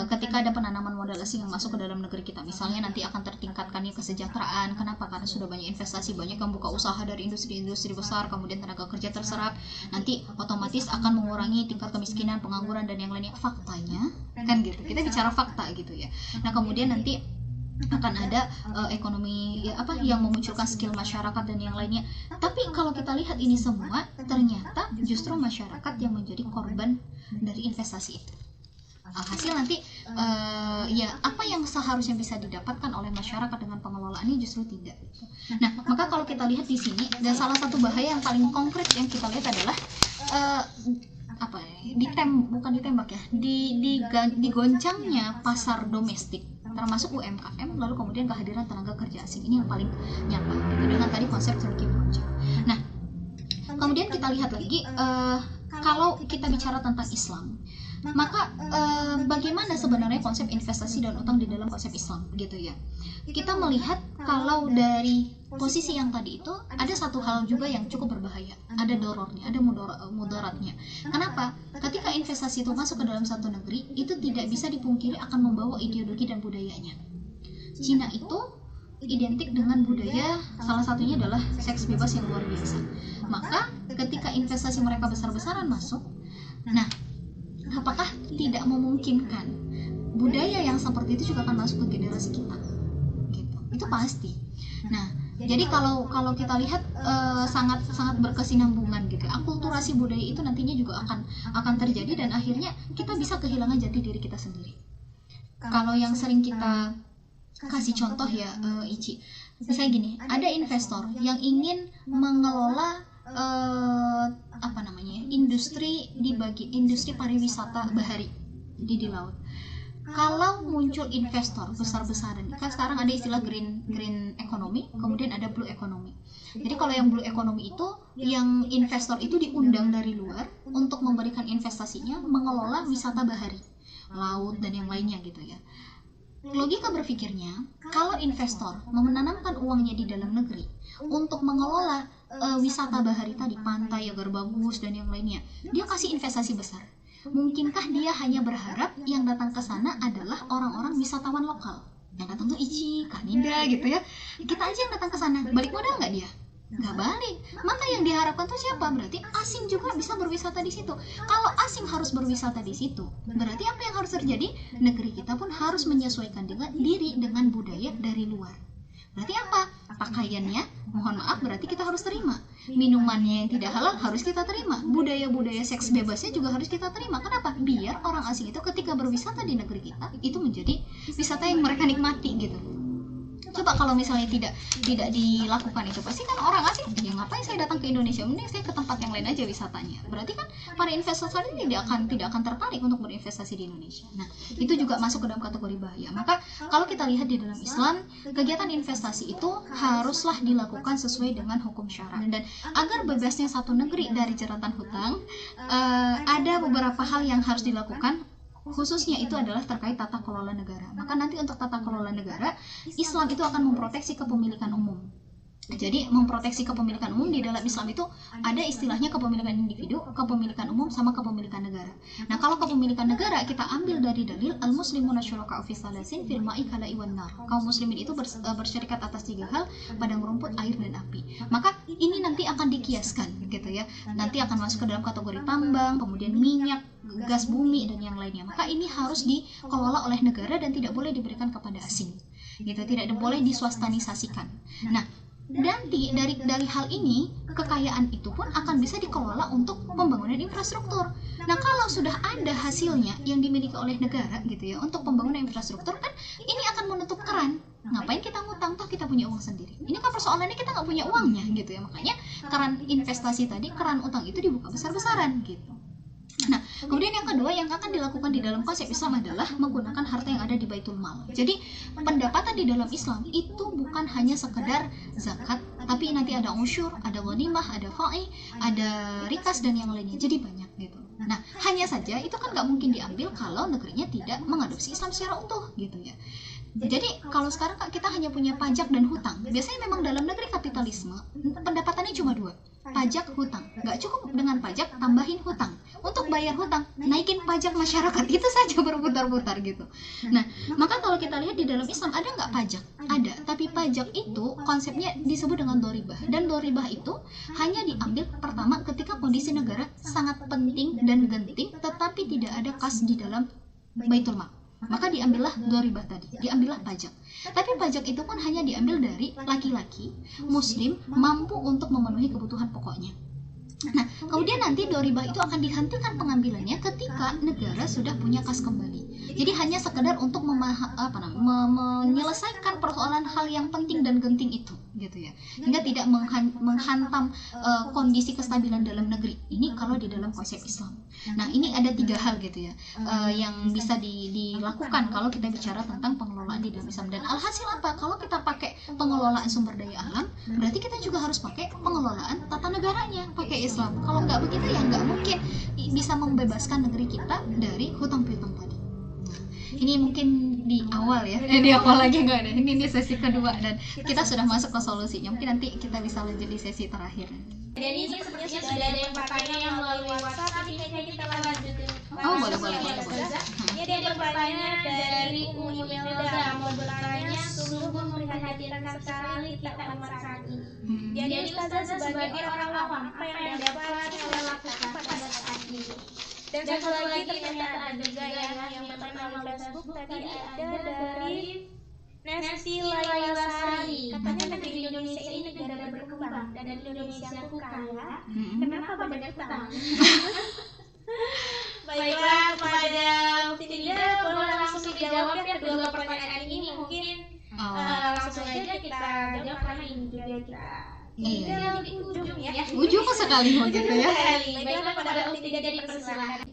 Ketika ada penanaman modal asing yang masuk ke dalam negeri kita, misalnya nanti akan tertingkatkannya kesejahteraan. Kenapa? Karena sudah banyak investasi, banyak yang buka usaha dari industri-industri besar, kemudian tenaga kerja terserap, nanti otomatis akan mengurangi tingkat kemiskinan, pengangguran dan yang lainnya. Faktanya kan gitu, kita bicara fakta gitu ya. Nah kemudian nanti akan ada ekonomi ya, yang memunculkan skill masyarakat dan yang lainnya. Tapi kalau kita lihat ini semua, ternyata justru masyarakat yang menjadi korban dari investasi itu. Alhasil nanti apa yang seharusnya bisa didapatkan oleh masyarakat dengan pengelolaannya justru tidak. Nah maka kalau kita lihat di sini, dan salah satu bahaya yang paling konkret yang kita lihat adalah digoncangnya pasar domestik, termasuk UMKM, lalu kemudian kehadiran tenaga kerja asing. Ini yang paling nyata gitu, dengan tadi konsep Turkey Project. Nah, kemudian kita lihat lagi, kalau kita bicara tentang Islam, maka bagaimana sebenarnya konsep investasi dan utang di dalam konsep Islam gitu ya. Kita melihat kalau dari posisi yang tadi itu ada satu hal juga yang cukup berbahaya, ada dorornya, ada mudaratnya. Kenapa? Ketika investasi itu masuk ke dalam satu negeri, itu tidak bisa dipungkiri akan membawa ideologi dan budayanya. Cina itu identik dengan budaya, salah satunya adalah seks bebas yang luar biasa. Maka ketika investasi mereka besar-besaran masuk, nah, apakah tidak memungkinkan budaya yang seperti itu juga akan masuk ke generasi kita? Gitu. Itu pasti. Nah, jadi kalau kita lihat sangat berkesinambungan gitu. Akulturasi budaya itu nantinya juga akan terjadi dan akhirnya kita bisa kehilangan jati diri kita sendiri. Kalau yang sering kita kasih contoh ya, Ici, misalnya gini, ada investor yang ingin mengelola industri pariwisata bahari di laut. Kalau muncul investor besar-besaran, kan sekarang ada istilah green economy, kemudian ada blue economy. Jadi kalau yang blue economy itu, yang investor itu diundang dari luar untuk memberikan investasinya mengelola wisata bahari, laut dan yang lainnya gitu ya. Logika berpikirnya, kalau investor menanamkan uangnya di dalam negeri untuk mengelola wisata bahari tadi, pantai agar bagus dan yang lainnya, dia kasih investasi besar. Mungkinkah dia hanya berharap yang datang ke sana adalah orang-orang wisatawan lokal? Yang datang tuh Ici, Kak Ninda gitu ya. Kita aja yang datang ke sana, balik modal nggak dia? Nggak balik. Maka yang diharapkan tuh siapa? Berarti asing juga bisa berwisata di situ. Kalau asing harus berwisata di situ, berarti apa yang harus terjadi? Negeri kita pun harus menyesuaikan diri dengan budaya dari luar. Berarti apa? Pakaiannya, mohon maaf, berarti kita harus terima. Minumannya yang tidak halal harus kita terima. Budaya-budaya seks bebasnya juga harus kita terima. Kenapa? Biar orang asing itu ketika berwisata di negeri kita, itu menjadi wisata yang mereka nikmati gitu. Coba kalau misalnya tidak dilakukan itu, pasti kan orang asing, ya ngapain saya datang ke Indonesia, mending saya ke tempat yang lain aja wisatanya. Berarti kan para investor ini tidak akan tertarik untuk berinvestasi di Indonesia. Nah, itu juga masuk ke dalam kategori bahaya. Maka kalau kita lihat di dalam Islam, kegiatan investasi itu haruslah dilakukan sesuai dengan hukum syara. Dan agar bebasnya satu negeri dari jeratan hutang, ada beberapa hal yang harus dilakukan. Khususnya itu adalah terkait tata kelola negara. Maka nanti untuk tata kelola negara, Islam itu akan memproteksi kepemilikan umum. Jadi memproteksi kepemilikan umum di dalam Islam itu ada istilahnya kepemilikan individu, kepemilikan umum, sama kepemilikan negara. Nah, kalau kepemilikan negara kita ambil dari dalil al-muslimuna syuraka'u fi salasin fil ma'i kala'i wan nar. Kaum muslimin itu bersyarikat atas 3 hal, padang rumput, air dan api. Maka ini nanti akan dikiaskan gitu ya. Nanti akan masuk ke dalam kategori tambang, kemudian minyak, gas bumi dan yang lainnya. Maka ini harus dikelola oleh negara dan tidak boleh diberikan kepada asing. Gitu, tidak boleh diswastanisasikan. Nah, dan dari hal ini, kekayaan itu pun akan bisa dikelola untuk pembangunan infrastruktur. Nah, kalau sudah ada hasilnya yang dimiliki oleh negara gitu ya, untuk pembangunan infrastruktur, kan ini akan menutup keran. Ngapain kita ngutang, toh kita punya uang sendiri. Ini kan persoalannya kita nggak punya uangnya gitu ya. Makanya keran investasi tadi, keran utang itu dibuka besar-besaran gitu. Nah, kemudian yang kedua yang akan dilakukan di dalam konsep Islam adalah menggunakan harta yang ada di Baitul Mal. Jadi pendapatan di dalam Islam itu bukan hanya sekedar zakat, tapi nanti ada usyur, ada ghanimah, ada fa'i, ada rikas dan yang lainnya. Jadi banyak gitu. Nah, hanya saja itu kan nggak mungkin diambil kalau negerinya tidak mengadopsi Islam secara utuh gitu ya. Jadi kalau sekarang kita hanya punya pajak dan hutang. Biasanya memang dalam negeri kapitalisme pendapatannya cuma 2, pajak, hutang. Nggak cukup dengan pajak, tambahin hutang. Untuk bayar hutang, naikin pajak masyarakat. Itu saja berputar-putar gitu. Nah, maka kalau kita lihat di dalam Islam ada nggak pajak? Ada, tapi pajak itu konsepnya disebut dengan doribah. Dan doribah itu hanya diambil pertama ketika kondisi negara sangat penting dan genting, tetapi tidak ada kas di dalam Baitul Mal. Maka diambillah doribah tadi, diambillah pajak. Tapi pajak itu pun hanya diambil dari laki-laki muslim mampu untuk memenuhi kebutuhan pokoknya. Nah, kemudian nanti doribah itu akan dihentikan pengambilannya ketika negara sudah punya kas kembali. Jadi hanya sekedar untuk menyelesaikan persoalan hal yang penting dan genting itu, gitu ya. Hingga tidak menghantam kondisi kestabilan dalam negeri. Ini kalau di dalam konsep Islam. Nah, ini ada 3 hal gitu ya, yang bisa dilakukan kalau kita bicara tentang pengelolaan di dalam Islam. Dan alhasil apa? Kalau kita pakai pengelolaan sumber daya alam, berarti kita juga harus pakai pengelolaan tata negaranya, pakai Islam. Kalau nggak begitu ya nggak mungkin bisa membebaskan negeri kita dari hutang piutang tadi. Ini mungkin di awal ya, di awal lagi nggak ada. Ini sesi kedua dan kita sudah masuk ke solusinya. Mungkin nanti kita bisa lanjut di sesi terakhir. Dan ini sepertinya sudah ada yang bertanya yang melalui WhatsApp, tapi kayaknya kita lanjutin. Oh, boleh. Ini ada yang bertanya dari Imelda, mau bertanya, sungguh memprihatinkan sekali kita umat saat ini. Jadi Ustazah sebagai orang awam, apa yang dapat kita lakukan pada saat ini? Dan satu lagi ternyata ada juga yang bertanya di Facebook, tadi ada dari Nesti Lailasari. Katanya negeri Indonesia ini negara berkembang dan Indonesia itu kaya. Kenapa banyak utang? Baiklah, kepada Tinda boleh langsung dijawab ya kedua pertanyaan ini. Mungkin langsung aja kita jawab karena ini juga kita di ujung ya. Ujung sekali begitu ya. Baiklah, kepada Tinda dipersilakan.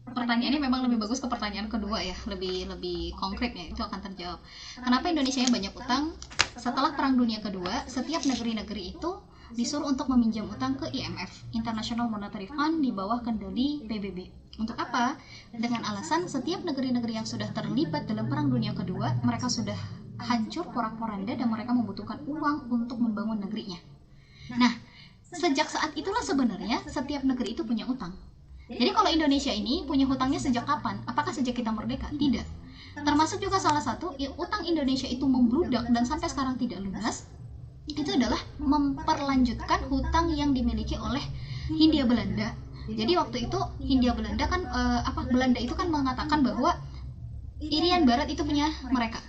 Pertanyaannya memang lebih bagus ke pertanyaan kedua ya, lebih konkret ya, itu akan terjawab. Kenapa Indonesia banyak utang? Setelah Perang Dunia Kedua, setiap negeri-negeri itu disuruh untuk meminjam utang ke IMF, International Monetary Fund, di bawah kendali PBB. Untuk apa? Dengan alasan setiap negeri-negeri yang sudah terlibat dalam Perang Dunia Kedua, mereka sudah hancur porak-poranda dan mereka membutuhkan uang untuk membangun negerinya. Nah, sejak saat itulah sebenarnya setiap negeri itu punya utang. Jadi kalau Indonesia ini punya hutangnya sejak kapan? Apakah sejak kita merdeka? Tidak. Termasuk juga salah satu, utang Indonesia itu membludak dan sampai sekarang tidak lunas, itu adalah memperlanjutkan hutang yang dimiliki oleh Hindia Belanda. Jadi waktu itu Hindia Belanda kan, Belanda itu kan mengatakan bahwa Irian Barat itu punya mereka.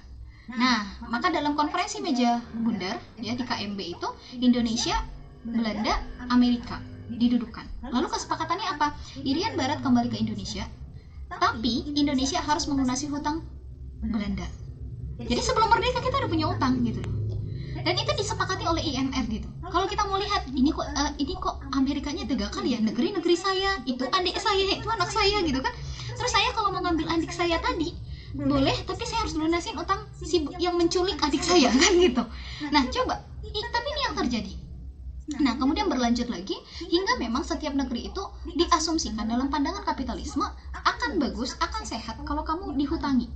Nah, maka dalam konferensi meja bundar ya di KMB itu Indonesia, Belanda, Amerika didudukan. Lalu kesepakatannya apa? Irian Barat kembali ke Indonesia, tapi Indonesia harus melunasi hutang Belanda. Jadi sebelum merdeka kita udah punya utang gitu. Dan itu disepakati oleh IMF gitu. Kalau kita mau lihat ini kok Amerikanya tega kali ya, negeri saya, itu adik saya, itu anak saya gitu kan. Terus saya kalau mau ngambil adik saya tadi boleh, tapi saya harus lunasin utang si yang menculik adik saya kan gitu. Nah coba, tapi ini yang terjadi. Nah, kemudian berlanjut lagi hingga memang setiap negeri itu diasumsikan dalam pandangan kapitalisme akan bagus, akan sehat kalau kamu dihutangi.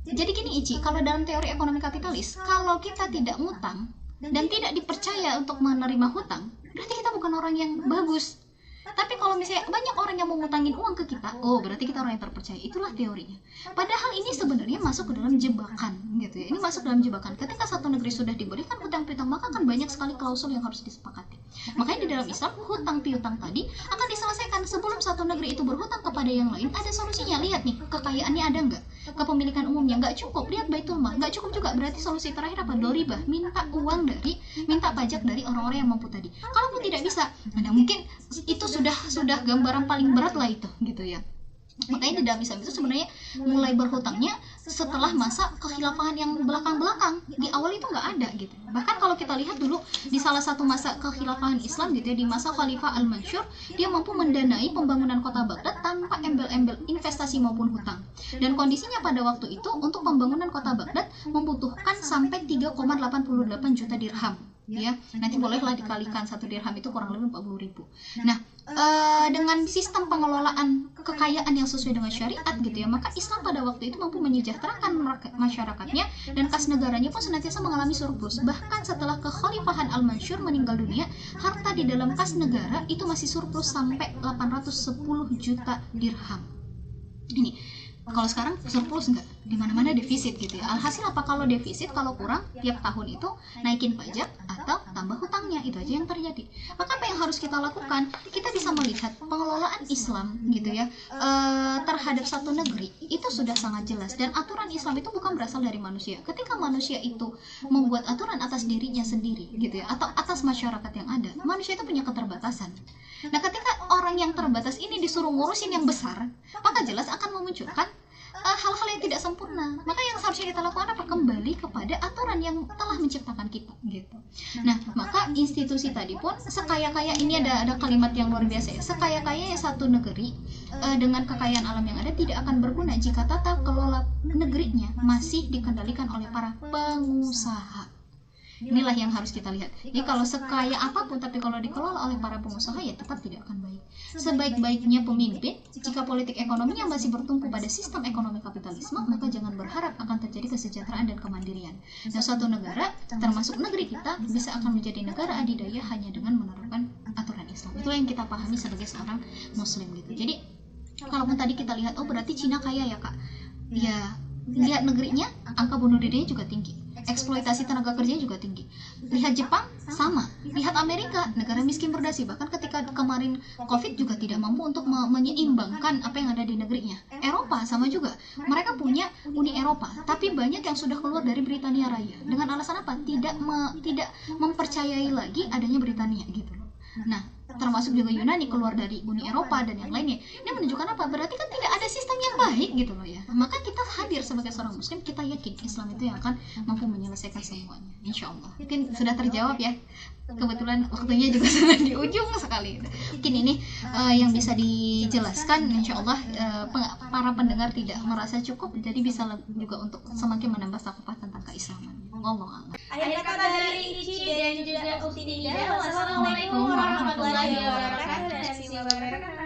Jadi gini Ici, kalau dalam teori ekonomi kapitalis, kalau kita tidak ngutang dan tidak dipercaya untuk menerima hutang, berarti kita bukan orang yang bagus. Tapi kalau misalnya banyak orang yang mau ngutangin uang ke kita, oh berarti kita orang yang terpercaya. Itulah teorinya. Padahal ini sebenarnya masuk ke dalam jebakan gitu ya. Ini masuk dalam jebakan. Ketika satu negeri sudah diberikan hutang piutang, maka akan banyak sekali klausul yang harus disepakati. Makanya di dalam Islam hutang piutang tadi akan diselesaikan sebelum satu negeri itu berhutang kepada yang lain. Ada solusinya. Lihat nih, kekayaannya ada nggak? Kepemilikan umumnya nggak cukup. Lihat Baitul Mal, nggak cukup juga. Berarti solusi terakhir apa? Doribah, minta pajak dari orang-orang yang mampu tadi. Kalaupun tidak bisa, nah mungkin itu sudah gambaran paling berat lah itu gitu ya. Makanya di dalam Islam itu sebenarnya mulai berhutangnya setelah masa kekhilafahan yang belakang-belakang. Di awal itu nggak ada gitu. Bahkan kalau kita lihat dulu di salah satu masa kekhilafahan Islam gitu ya, di masa Khalifah Al-Mansur, dia mampu mendanai pembangunan kota Baghdad tanpa embel-embel investasi maupun hutang. Dan kondisinya pada waktu itu untuk pembangunan kota Baghdad membutuhkan sampai 3,88 juta dirham. Ya, nanti bolehlah dikalikan 1 dirham itu kurang lebih 40.000. Nah, dengan sistem pengelolaan kekayaan yang sesuai dengan syariat gitu ya, maka Islam pada waktu itu mampu menyejahterakan masyarakatnya dan kas negaranya pun senantiasa mengalami surplus. Bahkan setelah kekhalifahan Al-Mansur meninggal dunia, harta di dalam kas negara itu masih surplus sampai 810 juta dirham. Ini kalau sekarang surplus enggak, di mana-mana defisit gitu ya. Alhasil apa? Kalau defisit, kalau kurang tiap tahun itu naikin pajak atau tambah hutangnya, itu aja yang terjadi. Maka apa yang harus kita lakukan? Kita bisa melihat pengelolaan Islam gitu ya terhadap satu negeri itu sudah sangat jelas, dan aturan Islam itu bukan berasal dari manusia. Ketika manusia itu membuat aturan atas dirinya sendiri gitu ya, atau atas masyarakat yang ada, manusia itu punya keterbatasan. Nah, ketika orang yang terbatas ini disuruh ngurusin yang besar, maka jelas akan memunculkan hal-hal yang tidak sempurna. Maka yang seharusnya kita lakukan apa? Kembali kepada aturan yang telah menciptakan kita gitu. Nah, maka institusi tadi pun sekaya-kaya, ini ada kalimat yang luar biasa ya, sekaya-kaya satu negeri dengan kekayaan alam yang ada tidak akan berguna jika tata kelola negerinya masih dikendalikan oleh para pengusaha. Inilah yang harus kita lihat. Jadi kalau sekaya apapun tapi kalau dikelola oleh para pengusaha ya tetap tidak akan baik. Sebaik-baiknya pemimpin, jika politik ekonominya masih bertumpu pada sistem ekonomi kapitalisme, maka jangan berharap akan terjadi kesejahteraan dan kemandirian. Nah, suatu negara, termasuk negeri kita, bisa akan menjadi negara adidaya hanya dengan menerapkan aturan Islam. Itulah yang kita pahami sebagai seorang muslim gitu. Jadi kalaupun tadi kita lihat, oh berarti Cina kaya ya kak, ya lihat negerinya, angka bunuh dirinya juga tinggi, eksploitasi tenaga kerjanya juga tinggi. Lihat Jepang, sama. Lihat Amerika, negara miskin berdasi. Bahkan ketika kemarin COVID juga tidak mampu untuk menyeimbangkan apa yang ada di negerinya. Eropa sama juga, mereka punya Uni Eropa, tapi banyak yang sudah keluar dari Britania Raya. Dengan alasan apa? Tidak mempercayai lagi adanya Britania gitu. Nah, termasuk juga Yunani keluar dari Uni Eropa dan yang lainnya. Ini menunjukkan apa? Berarti kan tidak ada sistem yang baik gitu loh ya. Maka kita hadir sebagai seorang muslim, kita yakin Islam itu yang akan mampu menyelesaikan semuanya, insya Allah. Mungkin sudah terjawab ya. Kebetulan waktunya juga sudah di ujung sekali. Mungkin ini yang bisa dijelaskan, insya Allah para pendengar tidak merasa cukup, jadi bisa juga untuk semakin menambah sakupah tentang keislaman. Allah. Akhir kata dari Ici dan juga Ukti Dinda. Wassalamualaikum warahmatullahi wabarakatuh.